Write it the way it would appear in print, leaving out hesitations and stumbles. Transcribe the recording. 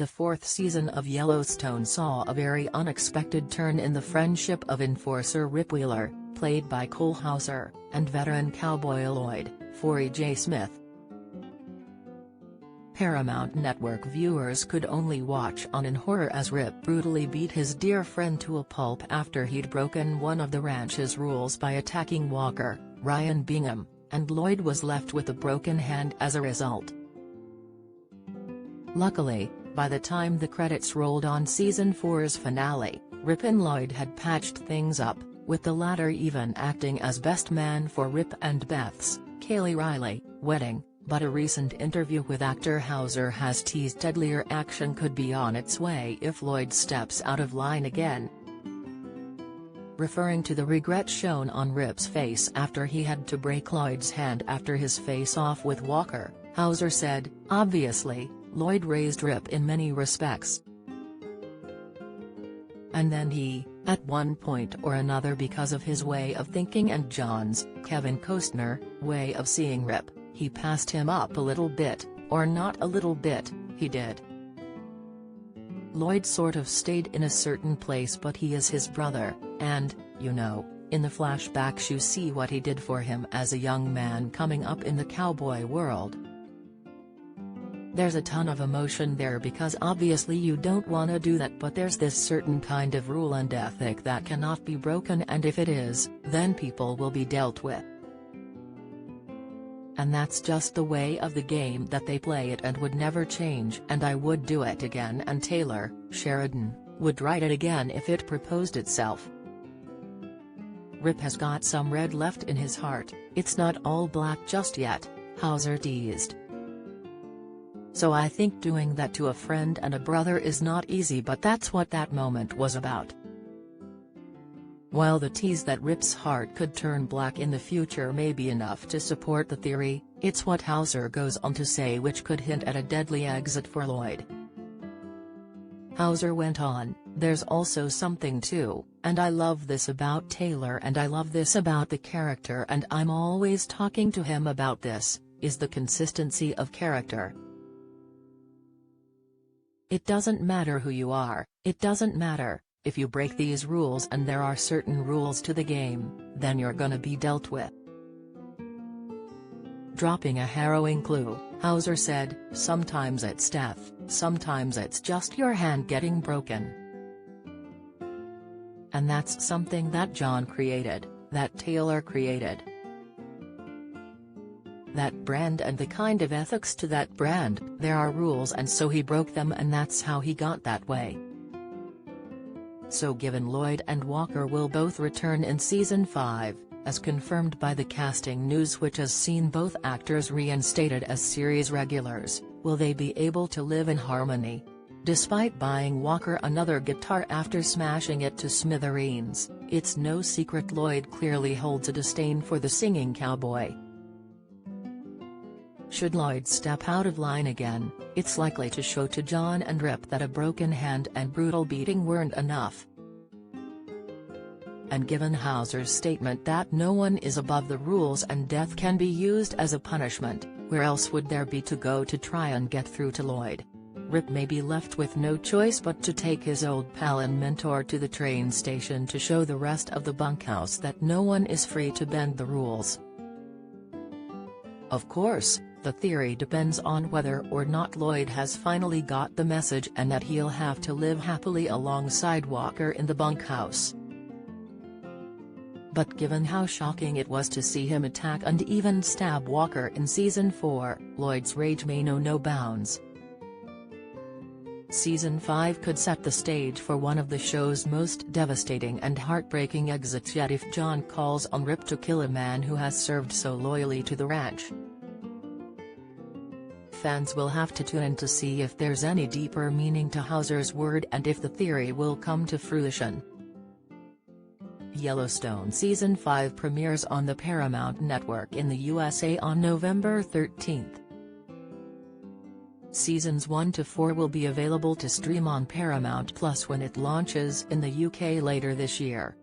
The fourth season of Yellowstone saw a very unexpected turn in the friendship of enforcer Rip Wheeler, played by Cole Hauser, and veteran cowboy Lloyd, Forey J. Smith. Paramount Network viewers could only watch on in horror as Rip brutally beat his dear friend to a pulp after he'd broken one of the ranch's rules by attacking Walker, Ryan Bingham, and Lloyd was left with a broken hand as a result. Luckily, by the time the credits rolled on Season 4's finale, Rip and Lloyd had patched things up, with the latter even acting as best man for Rip and Beth's, Kaylee Riley, wedding, but a recent interview with actor Hauser has teased deadlier action could be on its way if Lloyd steps out of line again. Referring to the regret shown on Rip's face after he had to break Lloyd's hand after his face-off with Walker, Hauser said, "Obviously, Lloyd raised Rip in many respects. And then he, at one point or another because of his way of thinking and John's, Kevin Costner, way of seeing Rip, he passed him up a little bit, or not a little bit, he did. Lloyd sort of stayed in a certain place but he is his brother, and, you know, in the flashbacks you see what he did for him as a young man coming up in the cowboy world. There's a ton of emotion there because obviously you don't wanna do that but there's this certain kind of rule and ethic that cannot be broken and if it is, then people will be dealt with. And that's just the way of the game that they play it and would never change and I would do it again and Taylor, Sheridan, would write it again if it proposed itself. Rip has got some red left in his heart, it's not all black just yet," Hauser teased. "So I think doing that to a friend and a brother is not easy but that's what that moment was about." While the tease that Rip's heart could turn black in the future may be enough to support the theory, it's what Hauser goes on to say which could hint at a deadly exit for Lloyd. Hauser went on, "There's also something too, and I love this about Taylor and I love this about the character and I'm always talking to him about this, is the consistency of character. It doesn't matter who you are, it doesn't matter, if you break these rules and there are certain rules to the game, then you're gonna be dealt with." Dropping a harrowing clue, Hauser said, "Sometimes it's death, sometimes it's just your hand getting broken. And that's something that John created, that Taylor created. That brand and the kind of ethics to that brand, there are rules and so he broke them and that's how he got that way." So given Lloyd and Walker will both return in Season 5, as confirmed by the casting news which has seen both actors reinstated as series regulars, will they be able to live in harmony? Despite buying Walker another guitar after smashing it to smithereens, it's no secret Lloyd clearly holds a disdain for the singing cowboy. Should Lloyd step out of line again, it's likely to show to John and Rip that a broken hand and brutal beating weren't enough. And given Hauser's statement that no one is above the rules and death can be used as a punishment, where else would there be to go to try and get through to Lloyd? Rip may be left with no choice but to take his old pal and mentor to the train station to show the rest of the bunkhouse that no one is free to bend the rules. Of course, the theory depends on whether or not Lloyd has finally got the message and that he'll have to live happily alongside Walker in the bunkhouse. But given how shocking it was to see him attack and even stab Walker in Season 4, Lloyd's rage may know no bounds. Season 5 could set the stage for one of the show's most devastating and heartbreaking exits yet if John calls on Rip to kill a man who has served so loyally to the ranch. Fans will have to tune in to see if there's any deeper meaning to Hauser's word and if the theory will come to fruition. Yellowstone Season 5 premieres on the Paramount Network in the USA on November 13. Seasons 1 to 4 will be available to stream on Paramount Plus when it launches in the UK later this year.